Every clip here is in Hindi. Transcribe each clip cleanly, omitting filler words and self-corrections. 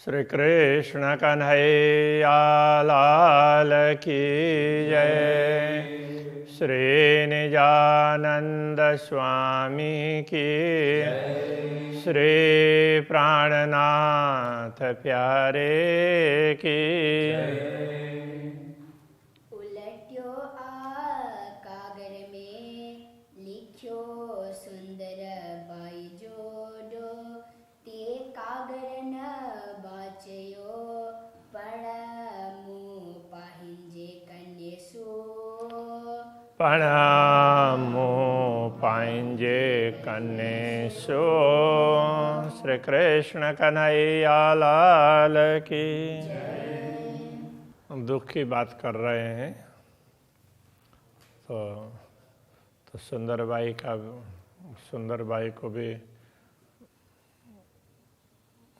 श्री कृष्ण कन्हैया लाल की जय। श्री निजानंद स्वामी की जय। श्री प्राणनाथ प्यारे की जय। उलट्यो आ कागर में लिख्यो सुंदर बाई जोडो ते कागर न बाचयो पण मुँह पाहिंजे कन्ये सो प्रणामो पांजे कन्ने सो। श्री कृष्ण कन्हैया लाल की हम दुख की बात कर रहे हैं तो सुंदरबाई को भी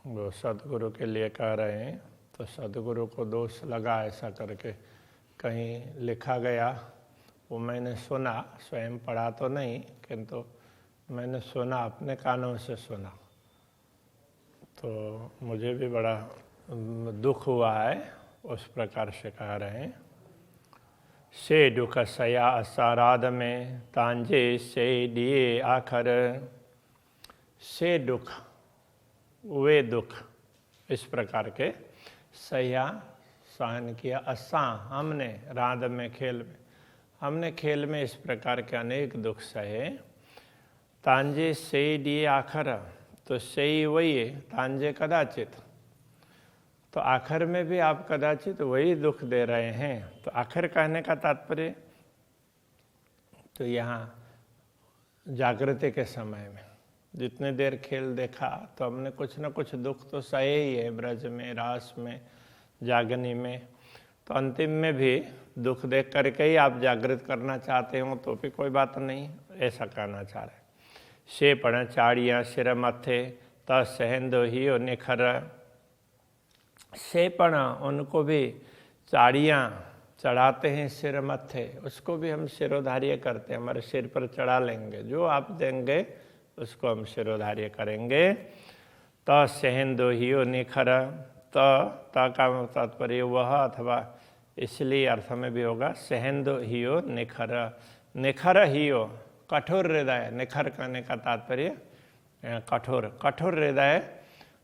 वो सदगुरु के लिए कह रहे हैं। तो सदगुरु को दोष लगा ऐसा करके कहीं लिखा गया, वो मैंने सुना, स्वयं पढ़ा तो नहीं किंतु मैंने सुना, अपने कानों से सुना, तो मुझे भी बड़ा दुख हुआ है। उस प्रकार से कह रहे हैं। से दुख सया असाराध में तांजे से दिए आखर। से दुख, वे दुख इस प्रकार के सया सहन किया। असा हमने राध में हमने खेल में इस प्रकार के अनेक दुख सहे। तांजे से दिए आखर, तो से वही है, तांजे कदाचित, तो आखिर में भी आप कदाचित वही दुख दे रहे हैं। तो आखिर कहने का तात्पर्य तो यहाँ जागृति के समय में जितने देर खेल देखा तो हमने कुछ न कुछ दुख तो सहे ही है, ब्रज में, रास में, जागनी में। तो अंतिम में भी दुख देख करके ही आप जागृत करना चाहते हो तो भी कोई बात नहीं, ऐसा कहना चाह रहे। से पण चाड़ियाँ सिर मथे त सहंदो ही निखर। से पण उनको भी चाड़ियाँ चढ़ाते हैं सिर मथे, उसको भी हम सिरोधार्य करते हैं, हमारे सिर पर चढ़ा लेंगे, जो आप देंगे उसको हम सिरोधार्य करेंगे। त सहंदो ही निखर, त का तात्पर्य वह अथवा इसलिए अर्थ में भी होगा सहंदो हियो निखर। निखर हियो कठोर हृदय, निखर करने का तात्पर्य कठोर हृदय,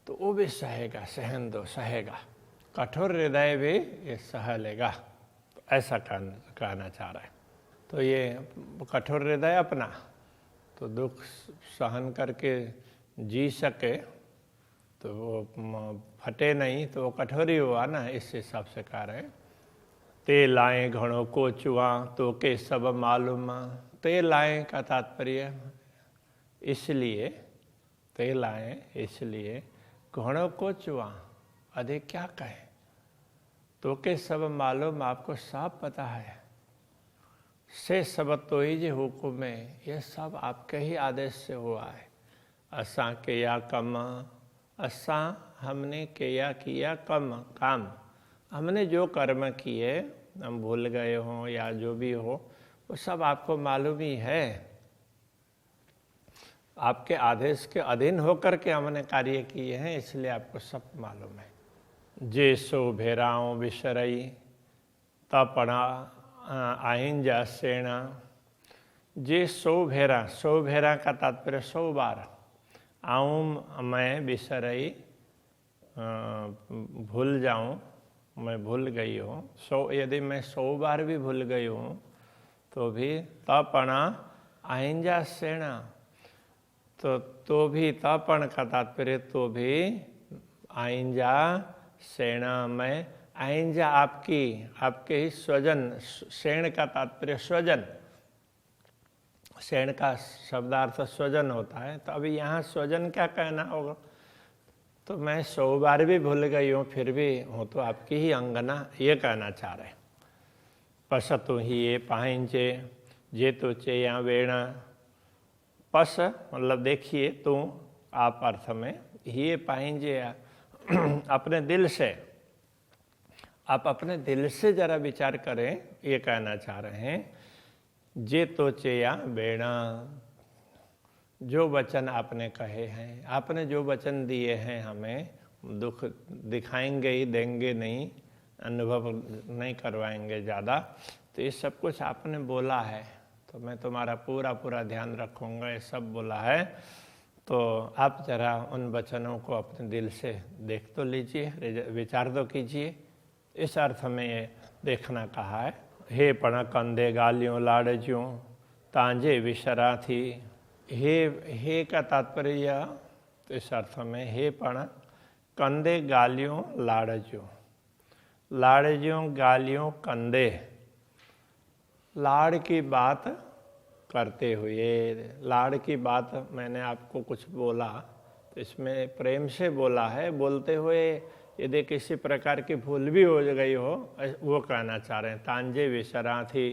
तो वो भी सहेगा, सहंदो सहेगा, कठोर हृदय भी ये सह लेगा, तो ऐसा कहना चाह रहा है। तो ये कठोर हृदय अपना तो दुख सहन करके जी सके, तो वो फटे नहीं, तो वो कठोर ही हुआ ना, इस हिसाब से कह रहे हैं। ते लाए घणों को चुआ तो के सब मालूम। ते लाए का तात्पर्य इसलिए, ते लाए इसलिए, घणों को चुआ, अधिक क्या कहें, तो के सब मालूम, आपको सब पता है। से सब तो ही जो हुक्म है, ये सब आपके ही आदेश से हुआ है। असा के या कम, असा हमने के या किया कम काम, हमने जो कर्म किए, हम भूल गए हों या जो भी हो, वो सब आपको मालूम ही है। आपके आदेश के अधीन होकर के हमने कार्य किए हैं, इसलिए आपको सब मालूम है। जे सो भेराओं विसरई तपणा आहिंजा सेना। जे सो भेरा का तात्पर्य 100 बार। आऊँ मैं बिसरई, भूल जाऊँ, मैं भूल गई हूँ। यदि मैं 100 बार भी भूल गई हूँ तो भी तपणा आहिंजा सेना, तो भी तपण का तात्पर्य तो भी आइंजा सेना में, आइंजा आपके ही स्वजन, सेण का तात्पर्य स्वजन, सेण का शब्दार्थ स्वजन होता है। तो अभी यहाँ स्वजन क्या कहना होगा, तो मैं 100 बार भी भूल गई हूँ फिर भी हूँ तो आपकी ही अंगना, ये कहना चाह रहे। पसतु ही ये पाहिंचे जे तो चे या वेणा। पस मतलब देखिए, तू आप अर्थ में, ये पाएंगे अपने दिल से, आप अपने दिल से जरा विचार करें, ये कहना चाह रहे हैं। जे तो चेया बेड़ा, जो वचन आपने कहे हैं, आपने जो वचन दिए हैं हमें, दुख दिखाएंगे ही, देंगे नहीं, अनुभव नहीं करवाएंगे ज़्यादा। तो ये सब कुछ आपने बोला है तो मैं तुम्हारा पूरा पूरा ध्यान रखूँगा, ये सब बोला है। तो आप जरा उन वचनों को अपने दिल से देख तो लीजिए, विचार तो कीजिए। इस अर्थ में ये देखना कहा है। हे पण कंदे गालियों लाड़ज्यों तांजे विशरा थी। हे का तात्पर्य तो इस अर्थ में हे पण कंदे गालियों लाड़ज्यों, लाड़ज्यों गालियों कंदे, लाड़ की बात करते हुए। लाड़ की बात मैंने आपको कुछ बोला तो इसमें प्रेम से बोला है, बोलते हुए यदि किसी प्रकार की भूल भी हो गई हो वो कहना चाह रहे हैं। तांजे विसरा थी,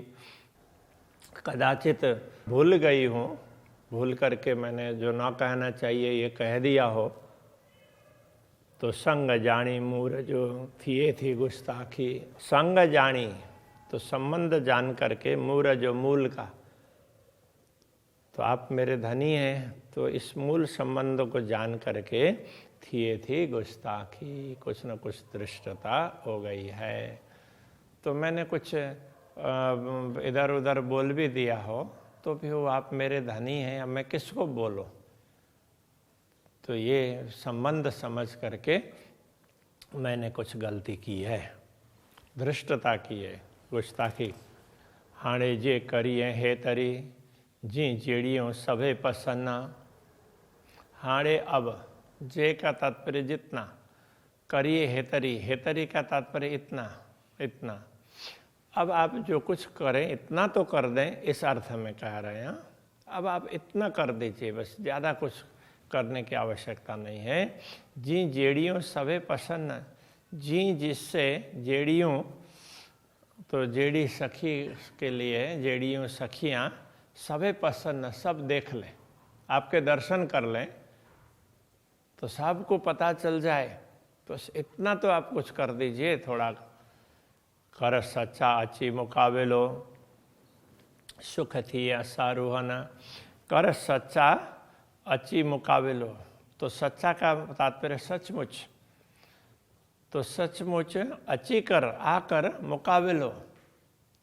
कदाचित भूल गई हूँ, भूल करके मैंने जो ना कहना चाहिए ये कह दिया हो। तो संग जानी मूर जो थिए थी गुस्ताखी। संग जानी तो संबंध जान करके, मूर जो मूल का, तो आप मेरे धनी हैं, तो इस मूल संबंध को जान करके थिए थी गुस्ताखी, कुछ न कुछ दृष्टता हो गई है। तो मैंने कुछ इधर उधर बोल भी दिया हो तो भी वो आप मेरे धनी हैं, अब मैं किसको बोलूं। तो ये संबंध समझ करके मैंने कुछ गलती की है, धृष्टता की है, गुस्ताखी। हाणे जे करिए हे तरी जी जेड़ियों सभे पसन्ना। हाणे अब, जे का तात्पर्य जितना, करिए हेतरी, हेतरी का तात्पर्य इतना, इतना। अब आप जो कुछ करें इतना तो कर दें, इस अर्थ में कह रहे हैं। अब आप इतना कर दीजिए, बस ज़्यादा कुछ करने की आवश्यकता नहीं है। जी जेड़ियों सभे पसंद, जी जिससे जेड़ियों, तो जेड़ी सखी के लिए जेड़ियों सखियाँ सभे पसंद, सब देख लें, आपके दर्शन कर लें तो सबको पता चल जाए। तो इतना तो आप कुछ कर दीजिए थोड़ा। कर सच्चा अची मुकाबलो सुख थी असारूहन। कर सच्चा अची मुकाबलो, तो सच्चा का तात्पर्य सचमुच, तो सचमुच अची कर, आकर मुकाबलो,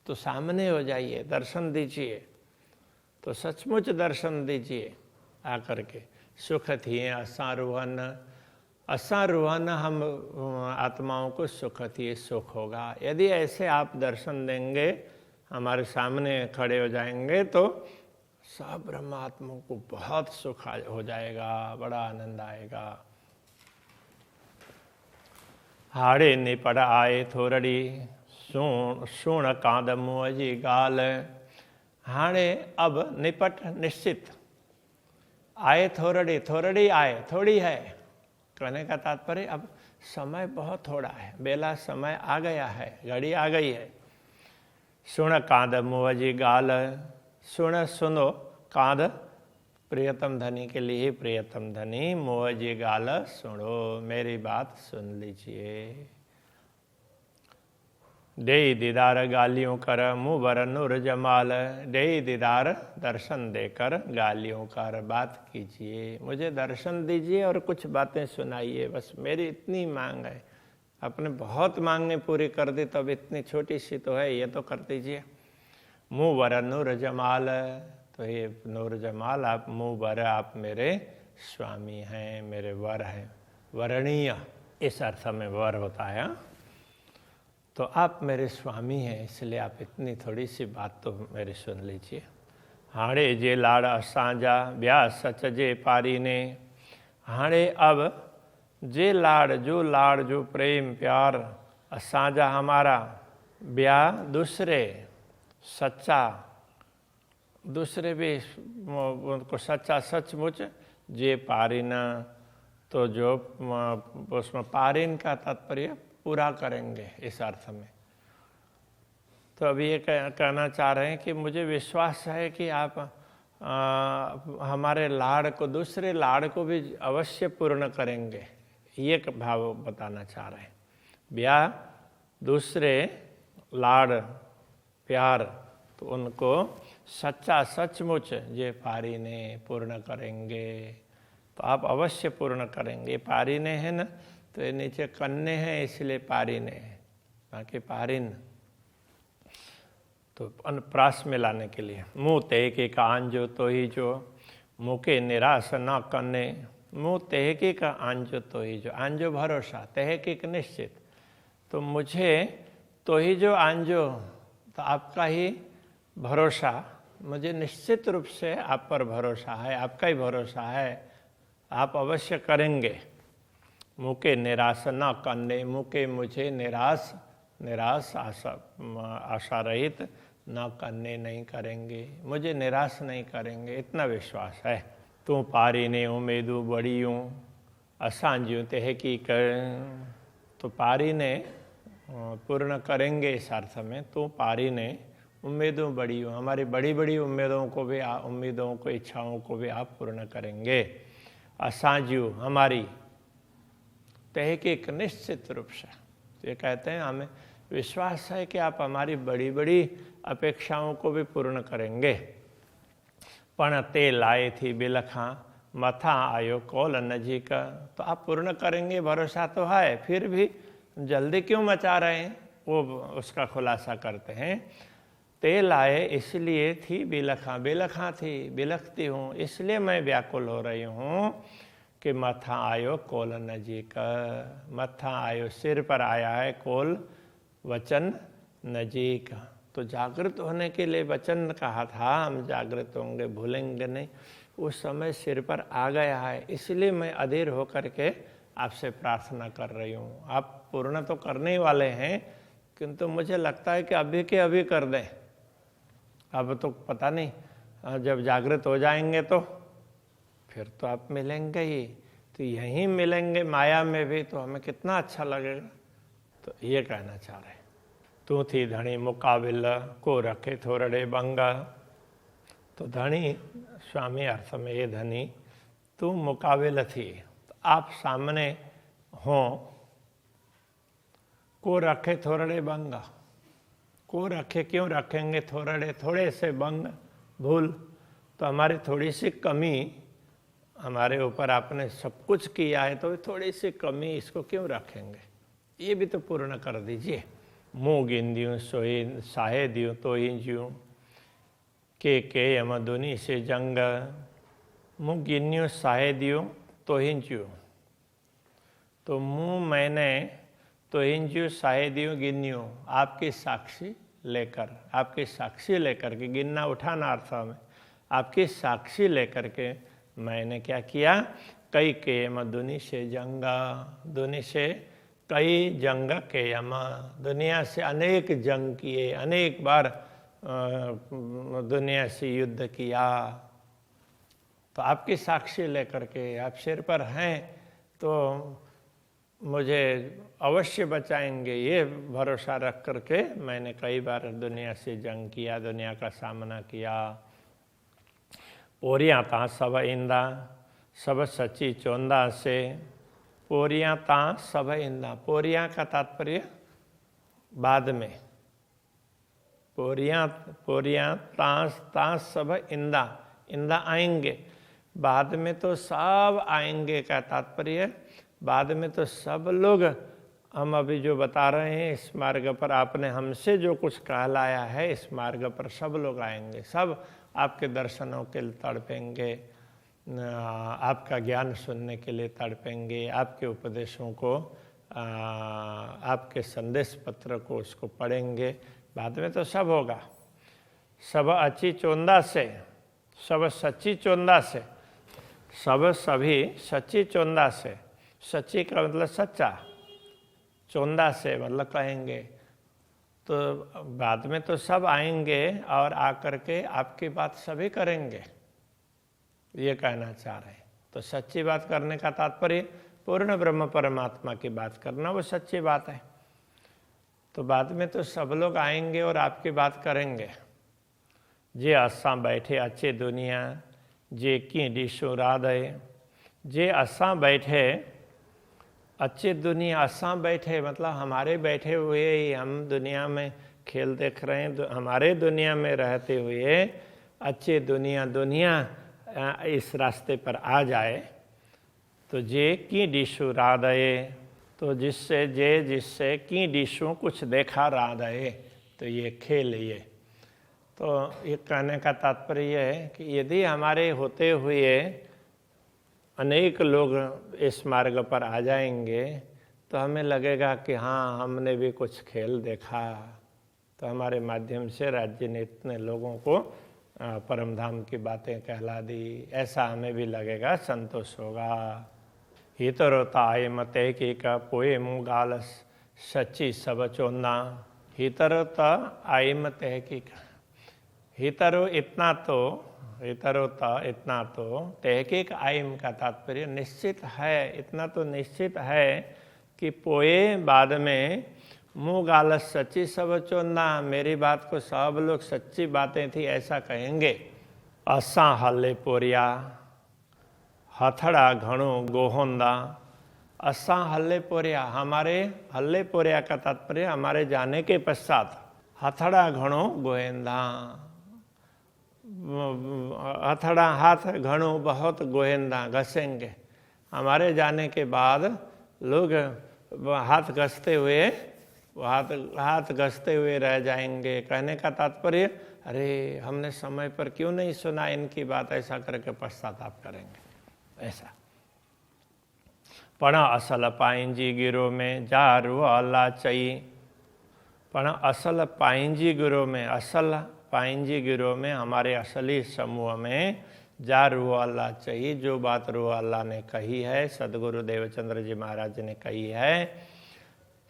तो सामने हो जाइए, दर्शन दीजिए। तो सचमुच दर्शन दीजिए आकर के। सुख थी असारूहन, असारूहन हम आत्माओं को सुख थी, सुख होगा। यदि ऐसे आप दर्शन देंगे, हमारे सामने खड़े हो जाएंगे, तो सब ब्रह्मात्माओं को बहुत सुख हो जाएगा, बड़ा आनंद आएगा। हाड़े निपड़ आए थोरड़ी सुण कांद मुअजी गाल। हाणे अब निपट निश्चित, आए थोरड़ी, थोरड़ी आए, थोड़ी है, कहने का तात्पर्य अब समय बहुत थोड़ा है, बेला समय आ गया है, घड़ी आ गई है। सुण कांद मुअजी गाल, सुण सुनो, कांद प्रियतम धनी के लिए, प्रियतम धनी, मुअजी गाल सुनो, मेरी बात सुन लीजिए। दे दीदार गालियों कर मुँह बर नूर जमाल। दे दीदार दर्शन देकर गालियों कर बात कीजिए, मुझे दर्शन दीजिए और कुछ बातें सुनाइए, बस मेरी इतनी मांग है। आपने बहुत मांगें पूरी कर दी, तब इतनी छोटी सी तो है, ये तो कर दीजिए। मुँह बर नूर जमाल, तो ये नूर जमाल, आप मुँह बर, आप मेरे स्वामी हैं, मेरे वर हैं, वरणीय इस अर्थ में वर होता है। तो आप मेरे स्वामी हैं, इसलिए आप इतनी थोड़ी सी बात तो मेरी सुन लीजिए। हाणे जे लाड़ असांजा ब्याह सच जे पारी ने। हाणे अब जे लाड़, जो प्रेम प्यार, असांजा हमारा, ब्याह दूसरे, सच्चा दूसरे भी उनको सच्चा सचमुच, जे पारिन, तो जो उसमें पारिन का तात्पर्य पूरा करेंगे इस अर्थ में। तो अभी ये कहना चाह रहे हैं कि मुझे विश्वास है कि आप हमारे लाड़ को, दूसरे लाड़ को भी अवश्य पूर्ण करेंगे, ये भाव बताना चाह रहे हैं। ब्याह दूसरे लाड़ प्यार, तो उनको सच्चा सचमुच जे पारी ने पूर्ण करेंगे, तो आप अवश्य पूर्ण करेंगे। पारी ने है ना, तो ये नीचे कन्ने हैं इसलिए पारिने है, बाकी पारिन। तो प्रास में लाने के लिए मुँह तेहकी का आंजो तो ही जो, मुके निराश न कन्ने, मुँह तेहकी का आंजो तो ही जो, आंजो भरोसा, तेहकी निश्चित। तो मुझे तो ही जो आंजो, तो आपका ही भरोसा, मुझे निश्चित रूप से आप पर भरोसा है, आपका ही भरोसा है, आप अवश्य करेंगे। मुके निराश न करने, मुके मुझे निराश आशा रहित न करने, नहीं करेंगे, मुझे निराश नहीं करेंगे, इतना विश्वास है। तू पारी ने उम्मीदू बड़ियूं असांजियों तेहकी कर, तो पारी ने पूर्ण करेंगे इस अर्थ में, तू पारी ने उम्मीदों बड़ियों, हमारी बड़ी बड़ी उम्मीदों को भी, उम्मीदों को, इच्छाओं को भी आप पूर्ण करेंगे। असांजियों हमारी, तेहकीक निश्चित रूप से, तो ये कहते हैं हमें विश्वास है कि आप हमारी बड़ी बड़ी अपेक्षाओं को भी पूर्ण करेंगे। पण ते लाए थी बिलखा मथा आयो कौल नजीक, तो आप पूर्ण करेंगे, भरोसा तो है, फिर भी जल्दी क्यों मचा रहे हैं, वो उसका खुलासा करते हैं। ते लाए इसलिए थी बिलखा, बिलखा थी, बिलखती हूँ, इसलिए मैं व्याकुल हो रही हूँ कि मथा आयो कोल नजीक, मथा आयो सिर पर आया है, कोल वचन नजीक। तो जागृत होने के लिए वचन कहा था, हम जागृत होंगे, भूलेंगे नहीं, उस समय सिर पर आ गया है, इसलिए मैं अधीर होकर के आपसे प्रार्थना कर रही हूँ। आप पूर्ण तो करने ही वाले हैं, किंतु मुझे लगता है कि अभी के अभी कर दें, अब तो पता नहीं, जब जागृत हो जाएंगे तो फिर तो आप मिलेंगे ही, तो यहीं मिलेंगे माया में भी, तो हमें कितना अच्छा लगेगा। तो ये कहना चाह रहे, तू थी धनी मुकाबिल को रखे थोरड़े बंगा, तो धनी स्वामी अर्थ में ये धनी, तू मुकाबिल थी, तो आप सामने हो, को रखे थोरड़े बंगा, को रखे क्यों रखेंगे, थोरड़े थोड़े से, बंग भूल, तो हमारी थोड़ी सी कमी, हमारे ऊपर आपने सब कुछ किया है, तो थोड़ी सी कमी इसको क्यों रखेंगे, ये भी तो पूर्ण कर दीजिए। मुँह गिन दियूँ सोई साहे दियूँ तो ही ज्यूँ, के यम दुनी से जंग, मुँह गिन्यूँ साहे दियूँ तो ही ज्यूँ, तो मुँह मैंने तो इन ज्यूँ साहे दियूँ गिन्यूँ, आपकी साक्षी लेकर, आपकी साक्षी लेकर के, गिनना उठाना अर्थ में, आपकी साक्षी लेकर के मैंने क्या किया, कई के यम दुनी से जंगा, दुनी से कई जंग के यम, दुनिया से अनेक जंग किए, अनेक बार दुनिया से युद्ध किया, तो आपकी साक्षी लेकर के आप सिर पर हैं, तो मुझे अवश्य बचाएंगे, ये भरोसा रख करके मैंने कई बार दुनिया से जंग किया, दुनिया का सामना किया। पोरियाँ ता सब इंदा, सब सच्ची चौंदा से, पोरियाँ ता सब इंदा, पोरियाँ का तात्पर्य बाद में, पोरियाँ ता सब इंदा, इंदा आएंगे, बाद में तो सब आएंगे का तात्पर्य, बाद में तो सब लोग, हम अभी जो बता रहे हैं इस मार्ग पर आपने हमसे जो कुछ कहलाया है, इस मार्ग पर सब लोग आएंगे, सब आपके दर्शनों के लिए तड़पेंगे, आपका ज्ञान सुनने के लिए तड़पेंगे, आपके उपदेशों को, आपके संदेश पत्र को उसको पढ़ेंगे, बाद में तो सब होगा। सब अच्छी चोंदा से, सब सच्ची चोंदा से, सब सभी सच्ची चोंदा से, सच्ची का मतलब सच्चा, चोंदा से मतलब कहेंगे, तो बाद में तो सब आएंगे और आकर के आपकी बात सभी करेंगे, ये कहना चाह रहे हैं। तो सच्ची बात करने का तात्पर्य पूर्ण ब्रह्म परमात्मा की बात करना, वो सच्ची बात है। तो बाद में तो सब लोग आएंगे और आपकी बात करेंगे। जे असां बैठे अच्छे दुनिया, जे की डिशो राधे, जे असां बैठे अच्छे दुनिया, असां बैठे मतलब हमारे बैठे हुए ही हम दुनिया में खेल देख रहे हैं, हमारे दुनिया में रहते हुए अच्छे दुनिया इस रास्ते पर आ जाए, तो जे की डिशु राधे, तो जिससे की डिशों कुछ देखा राधे, तो ये खेल ये। तो ये कहने का तात्पर्य ये है कि यदि हमारे होते हुए अनेक लोग इस मार्ग पर आ जाएंगे तो हमें लगेगा कि हाँ हमने भी कुछ खेल देखा, तो हमारे माध्यम से राज्य ने इतने लोगों को परम धाम की बातें कहला दी, ऐसा हमें भी लगेगा, संतोष होगा। हितरोता आय मते की का पोए मुँह गाल सच्ची सब चोना। हितरोता आय मते की का हितरो इतना तो तहकीक आइम का तात्पर्य निश्चित है, इतना तो निश्चित है कि पोए बाद में मुँह गालस सच्ची सब चोना, मेरी बात को सब लोग सच्ची बातें थी ऐसा कहेंगे। असा हल्ले पोरिया हथड़ा घणो गोहोंदा। असा हल्ले पोरिया, हमारे हल्ले पोरिया का तात्पर्य हमारे जाने के पश्चात हथड़ा घणो गोहेंदा, हथड़ा हाथ घणो बहुत गोहेंदा घसेंगे, हमारे जाने के बाद लोग हाथ घसते हुए रह जाएंगे। कहने का तात्पर्य अरे हमने समय पर क्यों नहीं सुना इनकी बात, ऐसा करके पश्चाताप करेंगे ऐसा। पण असल पाइंजी गिरो में जारू अल्लाह चाहिए। पण असल पाइंजी गिरो में, असल पाइंजी गिरो में, हमारे असली समूह में जा रूह अल्लाह चाहिए, जो बात रूह अल्लाह ने कही है, सदगुरु देवचंद्र जी महाराज ने कही है,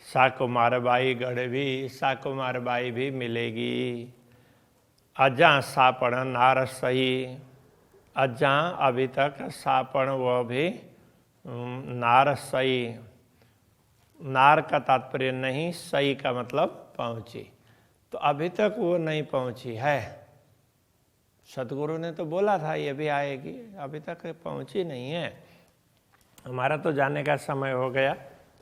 साकुमारबाई गढ़वी, साकुमारबाई भी मिलेगी। अजा सापण नार सही, अजा अभी तक सापण वो भी नार सही, नार का तात्पर्य नहीं, सही का मतलब पहुंची, तो अभी तक वो नहीं पहुंची है। सतगुरु ने तो बोला था ये भी आएगी, अभी तक पहुंची नहीं है, हमारा तो जाने का समय हो गया,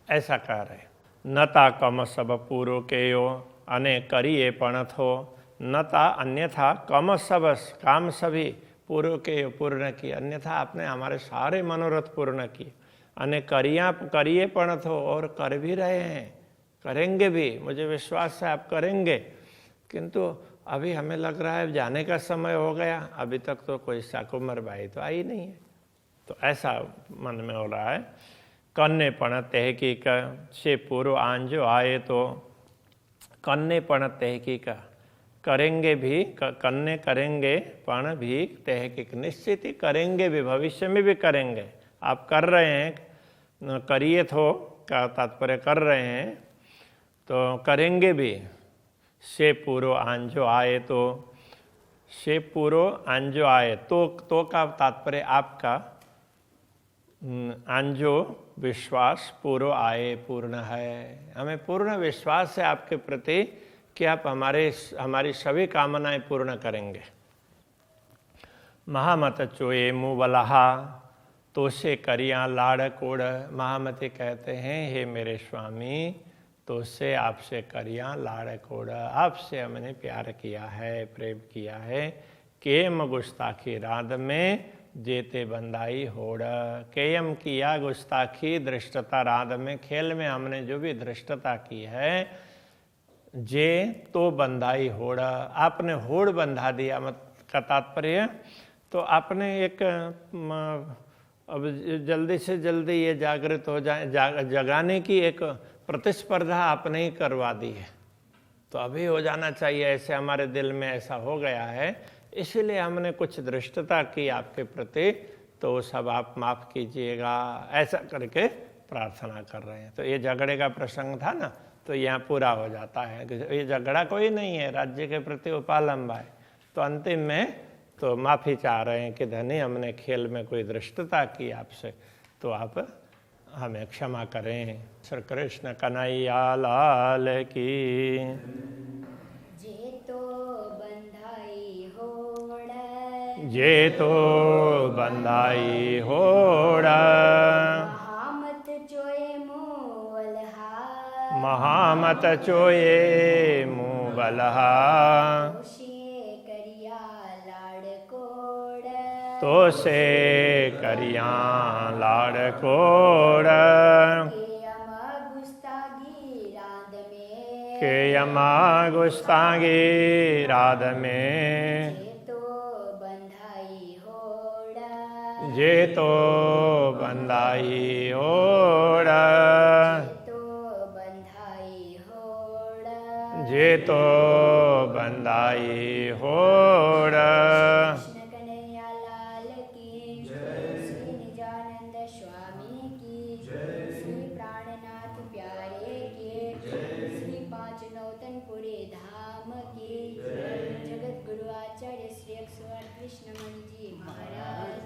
ऐसा कह रहे। नता कम सब पूरो के यो अने करिए पण थो, नता अन्यथा कम सब काम सभी पूरो के पूर्ण की, अन्यथा आपने हमारे सारे मनोरथ पूर्ण किए, अने करिए पण थो, और कर भी रहे हैं, करेंगे भी, मुझे विश्वास है आप करेंगे, किंतु अभी हमें लग रहा है जाने का समय हो गया, अभी तक तो कोई साकुमारबाई तो आई नहीं है, तो ऐसा मन में हो रहा है। कन्ने पण तहकीक से पूर्व आंजो आए, तो कन्ने पण तहकीक करेंगे भी, कन्ने करेंगे पण भी तहकीक निश्चित ही करेंगे भी, भविष्य में भी करेंगे। आप कर रहे हैं, करिए थो का तात्पर्य कर रहे हैं, तो करेंगे भी। से पूर्व आंजो आए, तो से पूर्व आंजो आए, तो का तात्पर्य आपका आंजो विश्वास, पूर्व आए पूर्ण है, हमें पूर्ण विश्वास है आपके प्रति कि आप हमारी सभी कामनाएं पूर्ण करेंगे। महामत चोए मुँह बलहा, तो से करिया लाड़ कोड़। महामती कहते हैं हे मेरे स्वामी, तो से आपसे करिया लाड़ कोड़, आपसे हमने प्यार किया है, प्रेम किया है। केम गुस्ताखी राध में जेते बंदाई होड़, केयम किया गुस्ताखी दृष्टता राध में, खेल में हमने जो भी दृष्टता की है, जे तो बंधाई होड़, आपने होड़ बंधा दिया, मत का तात्पर्य तो आपने एक अब जल्दी से जल्दी ये जागृत हो जाए, जगाने की एक प्रतिस्पर्धा आपने ही करवा दी है, तो अभी हो जाना चाहिए, ऐसे हमारे दिल में ऐसा हो गया है, इसीलिए हमने कुछ दृष्टता की आपके प्रति, तो सब आप माफ़ कीजिएगा, ऐसा करके प्रार्थना कर रहे हैं। तो ये झगड़े का प्रसंग था ना, तो यहाँ पूरा हो जाता है कि ये झगड़ा कोई नहीं है, राज्य के प्रति उपालंबा है। तो अंतिम में तो माफ़ी चाह रहे हैं कि धनी हमने खेल में कोई दृष्टता की आपसे, तो आप हमें क्षमा करें। श्री कृष्ण कन्हैया लाल की। जे तो बंधाई होड़, जे तो बंधाई होड़, महामत चोए मुँह बलहा, महामत चोए मुँह बलहा, तो से करिया लाड़ कोड़, के यमा गुस्तांगी राध में जे तो बंधाई होड़ा जे तो बंधाई होड़ा जे तो बंधाई होड़ा। कृष्ण कन्हैया लाल की श्री निजानंद स्वामी की श्री प्राणनाथ प्यारे के श्री पांच नौतनपुरी धाम की जगत गुरु आचार्य श्री 108 कृष्णमणि जी महाराज